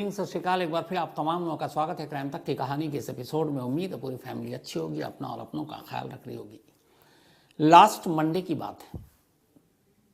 सत श्रीकाल। एक बार फिर आप तमाम लोगों का स्वागत है क्राइम तक की कहानी के इस एपिसोड में। उम्मीद है पूरी फैमिली अच्छी होगी, अपना और अपनों का ख्याल रख रही होगी। लास्ट मंडे की बात है,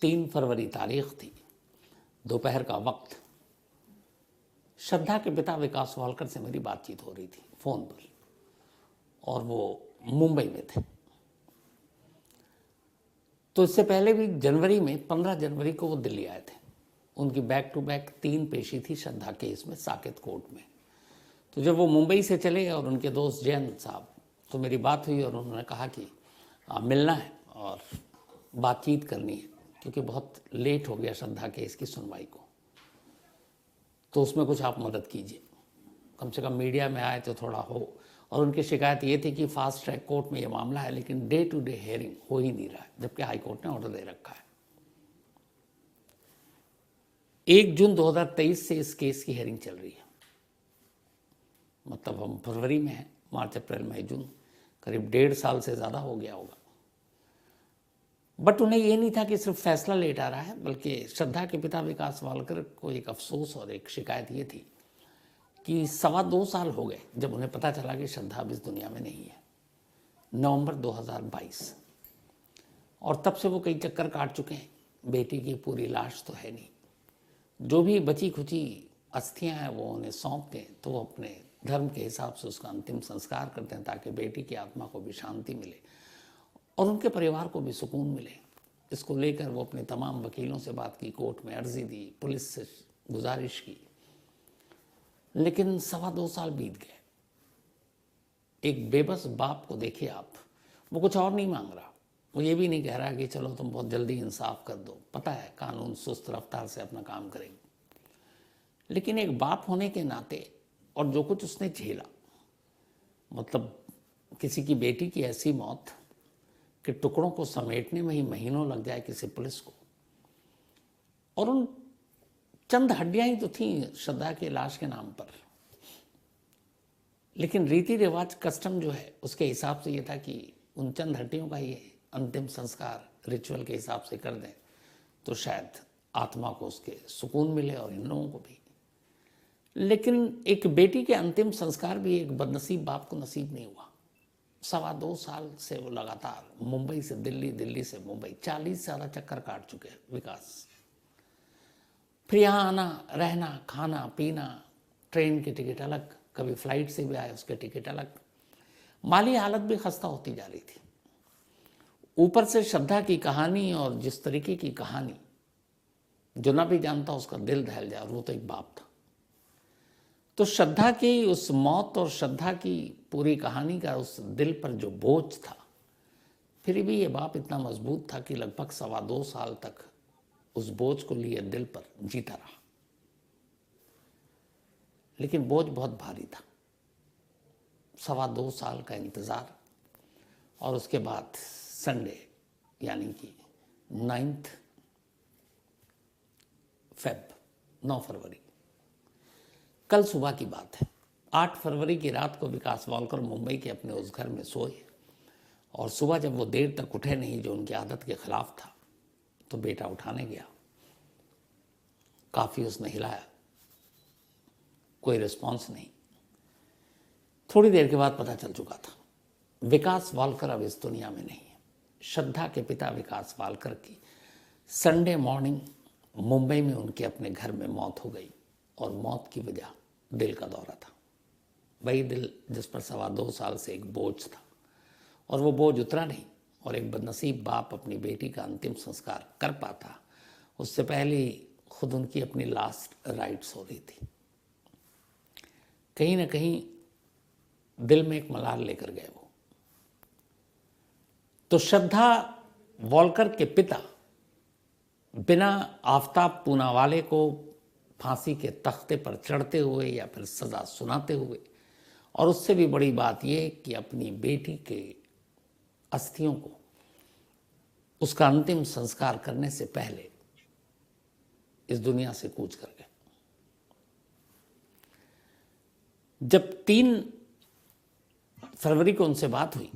3 फरवरी तारीख थी, दोपहर का वक्त। श्रद्धा के पिता विकास वालकर से मेरी बातचीत हो रही थी फोन पर, और वो मुंबई में थे। तो इससे पहले भी जनवरी में 15 जनवरी को वो दिल्ली आए थे। उनकी बैक टू बैक 3 पेशी थी श्रद्धा केस में साकेत कोर्ट में। तो जब वो मुंबई से चले और उनके दोस्त जयंत साहब, तो मेरी बात हुई और उन्होंने कहा कि मिलना है और बातचीत करनी है, क्योंकि बहुत लेट हो गया श्रद्धा केस की सुनवाई को। तो उसमें कुछ आप मदद कीजिए, कम से कम मीडिया में आए तो थोड़ा हो। और उनकी शिकायत ये थी कि फास्ट ट्रैक कोर्ट में ये मामला है, लेकिन डे टू डे हियरिंग हो ही नहीं रहा है, जबकि हाई कोर्ट ने ऑर्डर दे रखा है। 1 जून 2023 से इस केस की हियरिंग चल रही है। मतलब हम फरवरी में हैं, मार्च अप्रैल मई जून, करीब 1.5 साल से ज़्यादा हो गया होगा। बट उन्हें ये नहीं था कि सिर्फ फैसला लेट आ रहा है, बल्कि श्रद्धा के पिता विकास वालकर को एक अफसोस और एक शिकायत ये थी कि 2.25 साल हो गए जब उन्हें पता चला कि श्रद्धा अब इस दुनिया में नहीं है। नवंबर 2022, और तब से वो कई चक्कर काट चुके हैं। बेटी की पूरी लाश तो है नहीं, जो भी बची खुची अस्थियां हैं वो उन्हें सौंप दें तो वो अपने धर्म के हिसाब से उसका अंतिम संस्कार करते हैं, ताकि बेटी की आत्मा को भी शांति मिले और उनके परिवार को भी सुकून मिले। इसको लेकर वो अपने तमाम वकीलों से बात की, कोर्ट में अर्जी दी, पुलिस से गुजारिश की, लेकिन 2.25 साल बीत गए। एक बेबस बाप को देखिए आप, वो कुछ और नहीं मांग रहा, वो ये भी नहीं कह रहा कि चलो तुम बहुत जल्दी इंसाफ कर दो, पता है कानून सुस्त रफ्तार से अपना काम करेगी। लेकिन एक बाप होने के नाते, और जो कुछ उसने झेला, मतलब किसी की बेटी की ऐसी मौत कि टुकड़ों को समेटने में ही महीनों लग जाए किसी पुलिस को, और उन चंद हड्डियां ही तो थीं श्रद्धा के लाश के नाम पर, लेकिन रीति रिवाज कस्टम जो है उसके हिसाब से ये था कि उन चंद हड्डियों का ये अंतिम संस्कार रिचुअल के हिसाब से कर दें तो शायद आत्मा को उसके सुकून मिले और इन लोगों को भी। लेकिन एक बेटी के अंतिम संस्कार भी एक बदनसीब बाप को नसीब नहीं हुआ। 2.25 साल से वो लगातार मुंबई से दिल्ली, दिल्ली से मुंबई, 40 से ज़्यादा चक्कर काट चुके हैं विकास। फिर यहाँ आना, रहना, खाना पीना, ट्रेन की टिकट अलग, कभी फ्लाइट से भी आए उसके टिकट अलग। माली हालत भी खस्ता होती जा रही थी। ऊपर से श्रद्धा की कहानी, और जिस तरीके की कहानी जो ना भी जानता उसका दिल दहल जाए, और वो तो एक बाप था। तो श्रद्धा की उस मौत और श्रद्धा की पूरी कहानी का उस दिल पर जो बोझ था, फिर भी ये बाप इतना मजबूत था कि लगभग 2.25 साल तक उस बोझ को लिए दिल पर जीता रहा। लेकिन बोझ बहुत भारी था, 2.25 साल का इंतज़ार, और उसके बाद संडे यानी कि 9 फरवरी, कल सुबह की बात है। 8 फरवरी की रात को विकास वालकर मुंबई के अपने उस घर में सोए, और सुबह जब वो देर तक उठे नहीं, जो उनकी आदत के खिलाफ था, तो बेटा उठाने गया। काफ़ी उसने हिलाया, कोई रिस्पॉन्स नहीं। थोड़ी देर के बाद पता चल चुका था विकास वालकर अब इस दुनिया में नहीं है। श्रद्धा के पिता विकास वालकर की संडे मॉर्निंग मुंबई में उनके अपने घर में मौत हो गई, और मौत की वजह दिल का दौरा था। वही दिल जिस पर 2.25 साल से एक बोझ था, और वो बोझ उतरा नहीं, और एक बदनसीब बाप अपनी बेटी का अंतिम संस्कार कर पाता उससे पहले ही खुद उनकी अपनी लास्ट राइट्स हो रही थी। कहीं ना कहीं दिल में एक मलाल लेकर गए वो। तो श्रद्धा वालकर के पिता बिना आफताब पूनावाले को फांसी के तख्ते पर चढ़ते हुए या फिर सज़ा सुनाते हुए, और उससे भी बड़ी बात यह कि अपनी बेटी के अस्थियों को उसका अंतिम संस्कार करने से पहले इस दुनिया से कूच कर गए। जब 3 फरवरी को उनसे बात हुई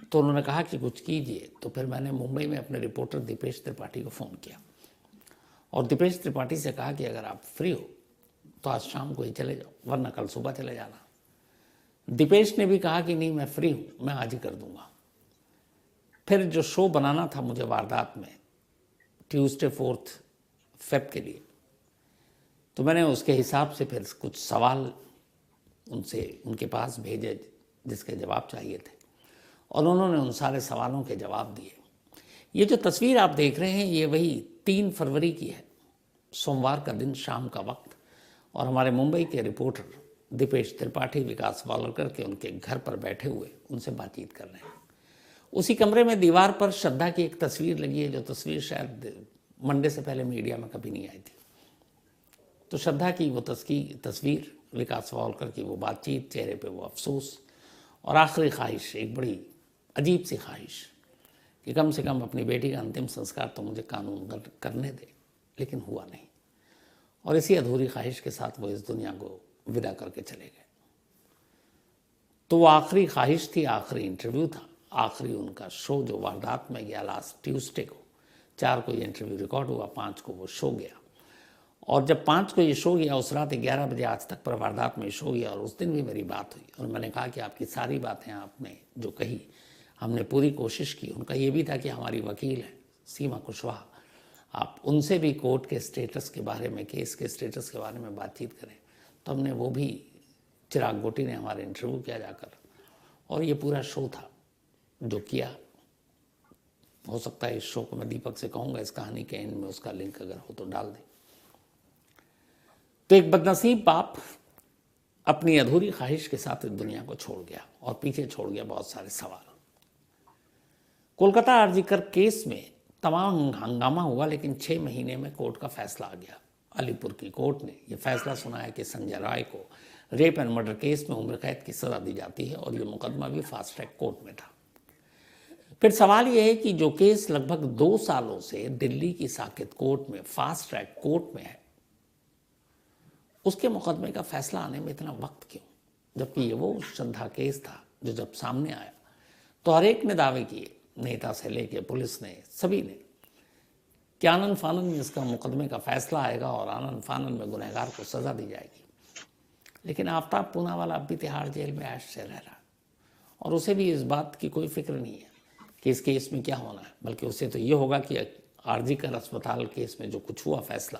तो उन्होंने कहा कि कुछ कीजिए। तो फिर मैंने मुंबई में अपने रिपोर्टर दीपेश त्रिपाठी को फ़ोन किया, और दीपेश त्रिपाठी से कहा कि अगर आप फ्री हो तो आज शाम को ही चले जाओ, वरना कल सुबह चले जाना। दीपेश ने भी कहा कि नहीं मैं फ्री हूँ, मैं आज ही कर दूंगा। फिर जो शो बनाना था मुझे वारदात में ट्यूसडे 4 फेब के लिए, तो मैंने उसके हिसाब से फिर कुछ सवाल उनसे उनके पास भेजे जिसके जवाब चाहिए थे, और उन्होंने उन सारे सवालों के जवाब दिए। ये जो तस्वीर आप देख रहे हैं ये वही 3 फरवरी की है, सोमवार का दिन, शाम का वक्त, और हमारे मुंबई के रिपोर्टर दीपेश त्रिपाठी विकास वावलकर के उनके घर पर बैठे हुए उनसे बातचीत कर रहे हैं। उसी कमरे में दीवार पर श्रद्धा की एक तस्वीर लगी है, जो तस्वीर शायद मंडे से पहले मीडिया में कभी नहीं आई थी। तो श्रद्धा की वो तस्वीर, विकास वावलकर की वो बातचीत, चेहरे पे वो अफसोस, और आखिरी ख्वाहिश, एक बड़ी अजीब सी ख्वाहिश कि कम से कम अपनी बेटी का अंतिम संस्कार तो मुझे कानून करने दे, लेकिन हुआ नहीं। और इसी अधूरी ख्वाहिश के साथ वो इस दुनिया को विदा करके चले गए। तो वो आखिरी ख्वाहिश थी, आखिरी इंटरव्यू था, आखिरी उनका शो जो वारदात में गया लास्ट ट्यूसडे को। 4 को ये इंटरव्यू रिकॉर्ड हुआ, 5 को वो शो गया। और जब 5 को ये शो गया, उस रात 11 बजे आज तक पर वारदात में शो गया, और उस दिन भी मेरी बात हुई और मैंने कहा कि आपकी सारी बातें आपने जो कही हमने पूरी कोशिश की। उनका ये भी था कि हमारी वकील है सीमा कुशवाहा, आप उनसे भी कोर्ट के स्टेटस के बारे में, केस के स्टेटस के बारे में बातचीत करें। तो हमने वो भी, चिराग गोटी ने हमारे इंटरव्यू किया जाकर, और ये पूरा शो था जो किया। हो सकता है इस शो को मैं दीपक से कहूँगा इस कहानी के एंड में उसका लिंक अगर हो तो डाल दें। तो एक बदनसीब बाप अपनी अधूरी ख्वाहिश के साथ इस दुनिया को छोड़ गया और पीछे छोड़ गया बहुत सारे सवाल। कोलकाता आरजीकर केस में तमाम हंगामा हुआ, लेकिन 6 महीने में कोर्ट का फैसला आ गया। अलीपुर की कोर्ट ने यह फैसला सुनाया कि संजय राय को रेप एंड मर्डर केस में उम्र कैद की सजा दी जाती है, और यह मुकदमा भी फास्ट ट्रैक कोर्ट में था। फिर सवाल यह है कि जो केस लगभग 2 सालों से दिल्ली की साकेत कोर्ट में, फास्ट ट्रैक कोर्ट में है, उसके मुकदमे का फैसला आने में इतना वक्त क्यों? जबकि ये वो श्रद्धा केस था जो जब सामने आया तो हर एक ने दावे किए, नेता से लेके पुलिस ने, सभी ने, कि आनन फानन में इसका मुकदमे का फैसला आएगा और आनन फानन में गुनहगार को सजा दी जाएगी। लेकिन आफ्ताब पूनावाला अब भी तिहाड़ जेल में ऐश से रह रहा, और उसे भी इस बात की कोई फिक्र नहीं है कि इस केस में क्या होना है, बल्कि उसे तो ये होगा कि आरजीकर अस्पताल केस में जो कुछ हुआ फैसला,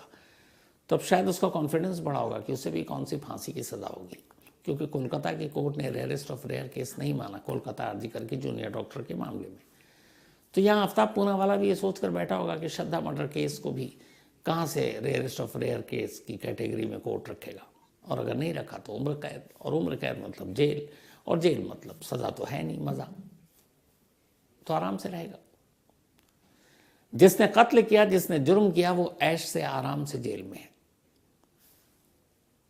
तब शायद उसका कॉन्फिडेंस बढ़ा होगा कि उसे भी कौन सी फांसी की सज़ा होगी। क्योंकि कोलकाता की कोर्ट ने रेयरेस्ट ऑफ रेयर केस नहीं माना कोलकाता आरजीकर के जूनियर डॉक्टर के मामले में। तो यहाँ आफ्ताब पूनावाला भी ये सोच कर बैठा होगा कि श्रद्धा मर्डर केस को भी कहाँ से रेयरेस्ट ऑफ रेयर केस की कैटेगरी में कोर्ट रखेगा, और अगर नहीं रखा तो उम्र कैद, और उम्र कैद मतलब जेल, और जेल मतलब सज़ा तो है नहीं, मज़ा, तो आराम से रहेगा। जिसने कत्ल किया, जिसने जुर्म किया, वो ऐश से आराम से जेल में है,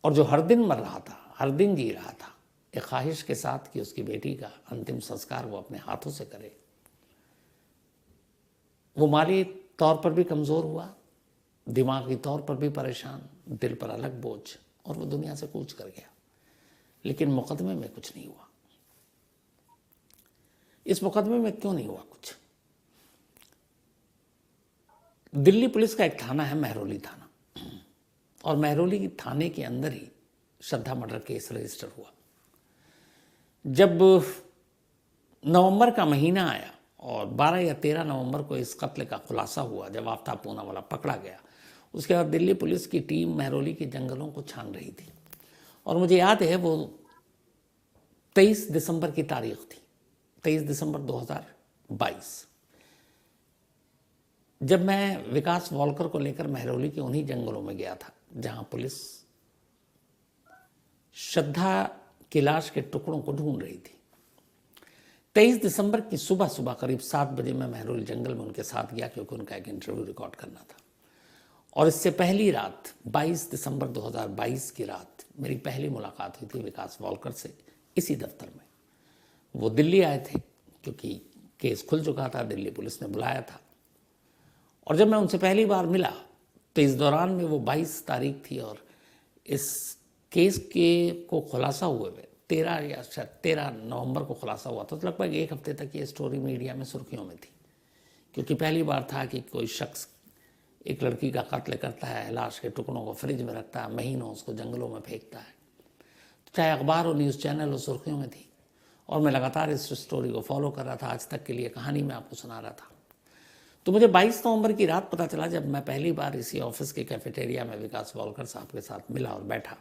और जो हर दिन मर रहा था, हर दिन जी रहा था एक ख्वाहिश के साथ कि उसकी बेटी का अंतिम संस्कार वो अपने हाथों से करे, वो माली तौर पर भी कमज़ोर हुआ, दिमागी तौर पर भी परेशान, दिल पर अलग बोझ, और वो दुनिया से कूच कर गया। लेकिन मुकदमे में कुछ नहीं हुआ। इस मुकदमे में क्यों नहीं हुआ कुछ? दिल्ली पुलिस का एक थाना है महरौली थाना, और महरौली थाने के अंदर ही श्रद्धा मर्डर केस रजिस्टर हुआ। जब नवंबर का महीना आया और 12 या 13 नवंबर को इस कत्ल का खुलासा हुआ, जब आफ्ताब पूनावाला पकड़ा गया, उसके बाद दिल्ली पुलिस की टीम महरौली के जंगलों को छान रही थी। और मुझे याद है वो 23 दिसंबर की तारीख थी, 23 दिसंबर 2022, जब मैं विकास वावलकर को लेकर महरौली के उन्हीं जंगलों में गया था जहां पुलिस श्रद्धा की लाश के टुकड़ों को ढूंढ रही थी। 23 दिसंबर की सुबह सुबह करीब 7 बजे मैं महरौली जंगल में उनके साथ गया, क्योंकि उनका एक इंटरव्यू रिकॉर्ड करना था। और इससे पहली रात 22 दिसंबर 2022 की रात मेरी पहली मुलाकात हुई थी विकास वावलकर से इसी दफ्तर में। वो दिल्ली आए थे क्योंकि केस खुल चुका था, दिल्ली पुलिस ने बुलाया था। और जब मैं उनसे पहली बार मिला तो इस दौरान में वो 22 तारीख थी, और इस केस के को खुलासा हुए हुए 13 या शायद 13 नवंबर को खुलासा हुआ था। तो लगभग 1 हफ्ते तक ये स्टोरी मीडिया में सुर्खियों में थी, क्योंकि पहली बार था कि कोई शख्स एक लड़की का कत्ल करता है, लाश के टुकड़ों को फ्रिज में रखता है, महीनों उसको जंगलों में फेंकता है। तो चाहे अखबार और न्यूज़ चैनल और सुर्खियों में थी, और मैं लगातार इस स्टोरी को फॉलो कर रहा था। आज तक के लिए कहानी मैं आपको सुना रहा था। तो मुझे 22 नवंबर की रात पता चला, जब मैं पहली बार इसी ऑफिस के कैफेटेरिया में विकास वालकर साहब के साथ मिला और बैठा,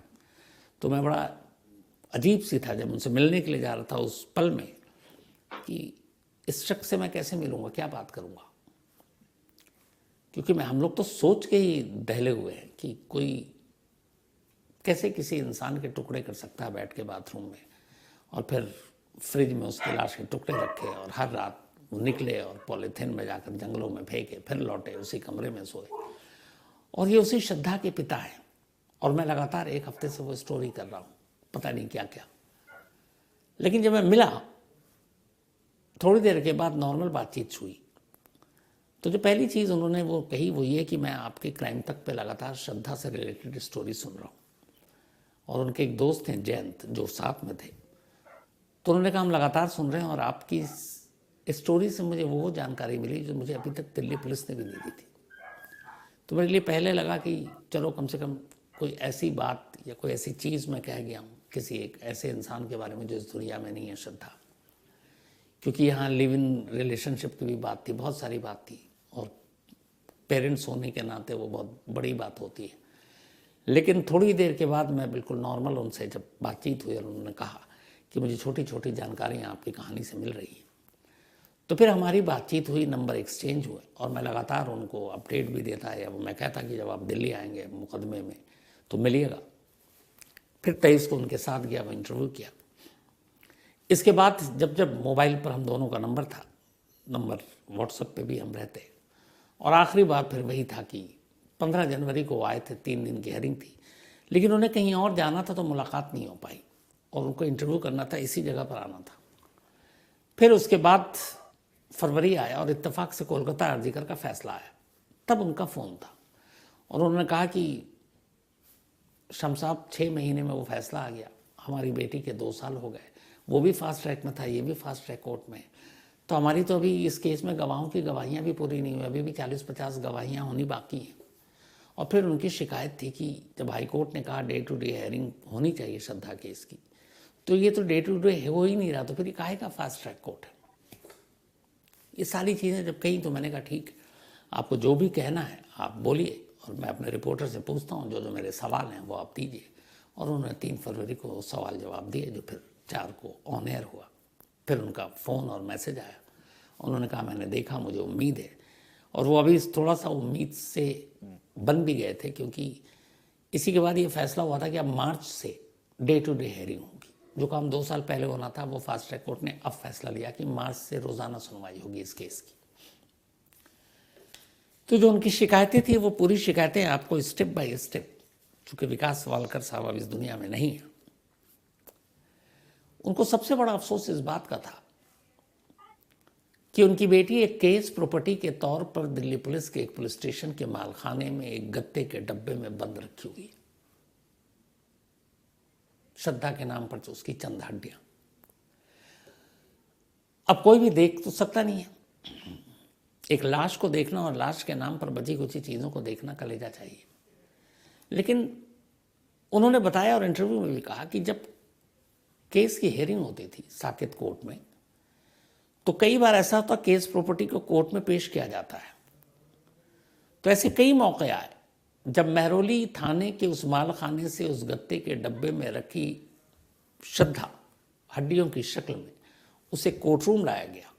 तो मैं बड़ा अजीब सी था जब उनसे मिलने के लिए जा रहा था उस पल में, कि इस शख्स से मैं कैसे मिलूंगा, क्या बात करूंगा। क्योंकि हम लोग तो सोच के ही दहले हुए हैं कि कोई कैसे किसी इंसान के टुकड़े कर सकता है बैठ के बाथरूम में, और फिर फ्रिज में उसकी लाश के टुकड़े रखे, और हर रात वो निकले और पॉलीथिन में जाकर जंगलों में फेंके, फिर लौटे, उसी कमरे में सोए। और ये उसी श्रद्धा के पिता हैं। और मैं लगातार 1 हफ्ते से वो स्टोरी कर रहा हूँ, पता नहीं क्या क्या। लेकिन जब मैं मिला, थोड़ी देर के बाद नॉर्मल बातचीत हुई, तो जो पहली चीज़ उन्होंने वो कही वो ये कि मैं आपके क्राइम तक पे लगातार श्रद्धा से रिलेटेड स्टोरी सुन रहा हूँ। और उनके एक दोस्त हैं जयंत, जो साथ में थे, तो उन्होंने कहा हम लगातार सुन रहे हैं, और आपकी स्टोरी से मुझे वो जानकारी मिली जो मुझे अभी तक दिल्ली पुलिस ने भी नहीं दी थी। तो मेरे लिए पहले लगा कि चलो कम से कम कोई ऐसी बात या कोई ऐसी चीज़ मैं कह गया हूँ किसी एक ऐसे इंसान के बारे में जो इस दुनिया में नहीं है, श्रद्धा। क्योंकि यहाँ लिव इन रिलेशनशिप की भी बात थी, बहुत सारी बात थी, और पेरेंट्स होने के नाते वो बहुत बड़ी बात होती है। लेकिन थोड़ी देर के बाद मैं बिल्कुल नॉर्मल उनसे जब बातचीत हुई और उन्होंने कहा कि मुझे छोटी छोटी जानकारियाँ आपकी कहानी से मिल रही हैं, तो फिर हमारी बातचीत हुई, नंबर एक्सचेंज हुए, और मैं लगातार उनको अपडेट भी देता है। अब मैं कहता कि जब आप दिल्ली आएंगे मुकदमे में तो मिलिएगा। फिर 23 को उनके साथ गया, वो इंटरव्यू किया। इसके बाद जब जब मोबाइल पर हम दोनों का नंबर था, नंबर व्हाट्सएप पे भी हम रहते, और आखिरी बात फिर वही था कि 15 जनवरी को आए थे, 3 दिन की हेयरिंग थी, लेकिन उन्हें कहीं और जाना था तो मुलाकात नहीं हो पाई, और उनको इंटरव्यू करना था, इसी जगह पर आना था। फिर उसके बाद फरवरी आया और इत्तेफाक से कोलकाता अर्जीकर का फैसला आया। तब उनका फ़ोन था और उन्होंने कहा कि शम्स साहब 6 महीने में वो फैसला आ गया, हमारी बेटी के 2 साल हो गए, वो भी फास्ट ट्रैक में था, ये भी फास्ट ट्रैक कोर्ट में, तो हमारी तो अभी इस केस में गवाहों की गवाहियाँ भी पूरी नहीं हुई, अभी भी 40-50 गवाहियाँ होनी बाकी हैं। और फिर उनकी शिकायत थी कि जब हाई कोर्ट ने कहा डे टू डे हेयरिंग होनी चाहिए श्रद्धा केस की, तो ये तो डे टू डे हो ही नहीं रहा, तो फिर ये काहे का फास्ट ट्रैक कोर्ट है। ये सारी चीज़ें जब कही तो मैंने कहा ठीक, आपको जो भी कहना है आप बोलिए, और मैं अपने रिपोर्टर से पूछता हूँ, जो जो मेरे सवाल हैं वो आप दीजिए। और उन्होंने 3 फरवरी को सवाल जवाब दिए, जो फिर 4 को ऑन एयर हुआ। फिर उनका फ़ोन और मैसेज आया, उन्होंने कहा मैंने देखा, मुझे उम्मीद है। और वो अभी थोड़ा सा उम्मीद से बन भी गए थे, क्योंकि इसी के बाद ये फैसला हुआ था कि अब मार्च से डे टू डे हेयरिंग होगी। जो काम 2 साल पहले होना था वो फास्ट ट्रैक कोर्ट ने अब फैसला लिया कि मार्च से रोज़ाना सुनवाई होगी इस केस की। तो जो उनकी शिकायतें थी वो पूरी शिकायतें आपको स्टेप बाय स्टेप, चूँकि विकास वालकर साहब अब इस दुनिया में नहीं है, उनको सबसे बड़ा अफसोस इस बात का था कि उनकी बेटी एक केस प्रॉपर्टी के तौर पर दिल्ली पुलिस के एक पुलिस स्टेशन के मालखाने में एक गत्ते के डब्बे में बंद रखी हुई है, श्रद्धा के नाम पर जो उसकी चंद हड्डियां। अब कोई भी देख तो सकता नहीं है, एक लाश को देखना और लाश के नाम पर बची कुची चीज़ों को देखना कलेजा चाहिए। लेकिन उन्होंने बताया और इंटरव्यू में भी कहा कि जब केस की हेयरिंग होती थी साकेत कोर्ट में, तो कई बार ऐसा होता केस प्रॉपर्टी को कोर्ट में पेश किया जाता है। तो ऐसे कई मौके आए जब महरौली थाने के उस मालखाने से उस गत्ते के डब्बे में रखी श्रद्धा हड्डियों की शक्ल में उसे कोर्टरूम लाया गया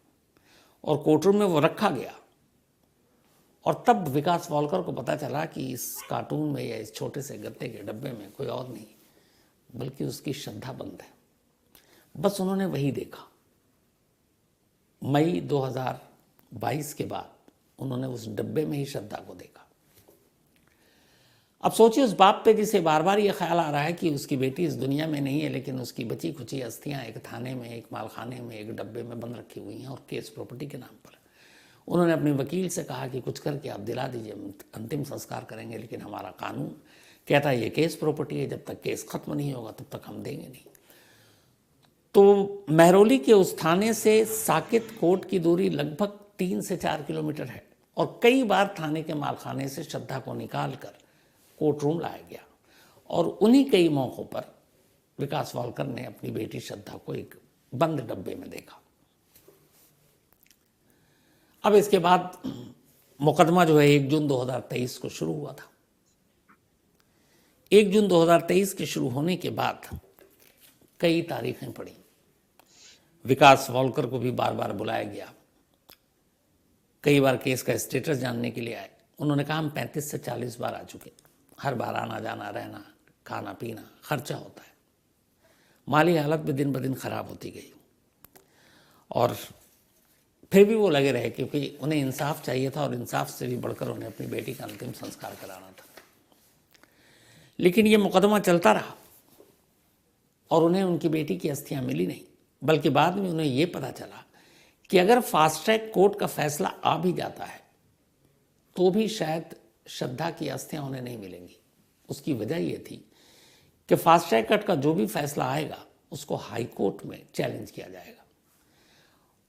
और कोर्टरूम में वो रखा गया। और तब विकास वालकर को पता चला कि इस कार्टून में या इस छोटे से गत्ते के डब्बे में कोई और नहीं बल्कि उसकी श्रद्धा बंद है। बस उन्होंने वही देखा। मई 2022 के बाद उन्होंने उस डब्बे में ही श्रद्धा को देखा। अब सोचिए उस बाप पे जिसे बार बार ये ख्याल आ रहा है कि उसकी बेटी इस दुनिया में नहीं है, लेकिन उसकी बची खुची अस्थियां एक थाने में, एक मालखाने में, एक डब्बे में बंद रखी हुई हैं और केस प्रॉपर्टी के नाम पर। उन्होंने अपने वकील से कहा कि कुछ करके आप दिला दीजिए, अंतिम संस्कार करेंगे, लेकिन हमारा कानून कहता है ये केस प्रॉपर्टी है, जब तक केस खत्म नहीं होगा तब तक हम देंगे नहीं। तो महरौली के उस थाने से साकेत कोर्ट की दूरी लगभग 3 से 4 किलोमीटर है और कई बार थाने के मालखाने से श्रद्धा को निकालकर कोर्ट रूम लाया गया और उन्हीं कई मौक़ों पर विकास वालकर ने अपनी बेटी श्रद्धा को एक बंद डब्बे में देखा। अब इसके बाद मुकदमा जो है 1 जून 2023 को शुरू हुआ था। 1 जून 2023 के शुरू होने के बाद कई तारीखें पड़ी। विकास वालकर को भी बार बार बुलाया गया, कई बार केस का स्टेटस जानने के लिए आए। उन्होंने कहा हम 35 से 40 बार आ चुके, हर बार आना जाना रहना खाना पीना खर्चा होता है। माली हालत भी दिन ब दिन खराब होती गई और फिर भी वो लगे रहे क्योंकि उन्हें इंसाफ चाहिए था और इंसाफ से भी बढ़कर उन्हें अपनी बेटी का अंतिम संस्कार कराना था। लेकिन ये मुकदमा चलता रहा और उन्हें उनकी बेटी की अस्थियां मिली नहीं, बल्कि बाद में उन्हें ये पता चला कि अगर फास्ट ट्रैक कोर्ट का फैसला आ भी जाता है तो भी शायद श्रद्धा की अस्थियां उन्हें नहीं मिलेंगी। उसकी वजह ये थी कि फास्ट ट्रैक कोर्ट का जो भी फैसला आएगा उसको हाई कोर्ट में चैलेंज किया जाएगा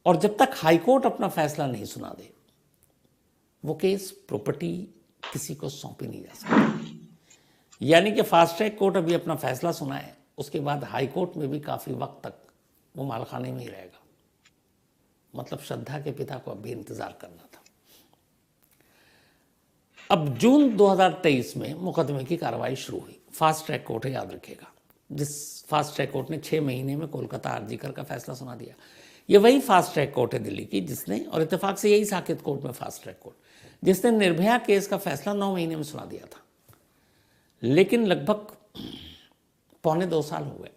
और जब तक हाई कोर्ट अपना फैसला नहीं सुना दे वो केस प्रॉपर्टी किसी को सौंपी नहीं जा सकती। यानी कि फास्ट ट्रैक कोर्ट अभी अपना फैसला सुनाए, उसके बाद हाई कोर्ट में भी काफ़ी वक्त तक वो मालखाने में ही रहेगा। मतलब श्रद्धा के पिता को अब भी इंतज़ार करना था। अब जून 2023 में मुकदमे की कार्रवाई शुरू हुई। फास्ट ट्रैक कोर्ट है, याद रखिएगा, जिस फास्ट ट्रैक कोर्ट ने 6 महीने में कोलकाता आरजीकर का फैसला सुना दिया। ये वही फास्ट ट्रैक कोर्ट है दिल्ली की जिसने, और इत्तेफाक से यही साकेत कोर्ट में फास्ट ट्रैक कोर्ट, जिसने निर्भया केस का फैसला 9 महीने में सुना दिया था। लेकिन लगभग 1.25 साल हो गए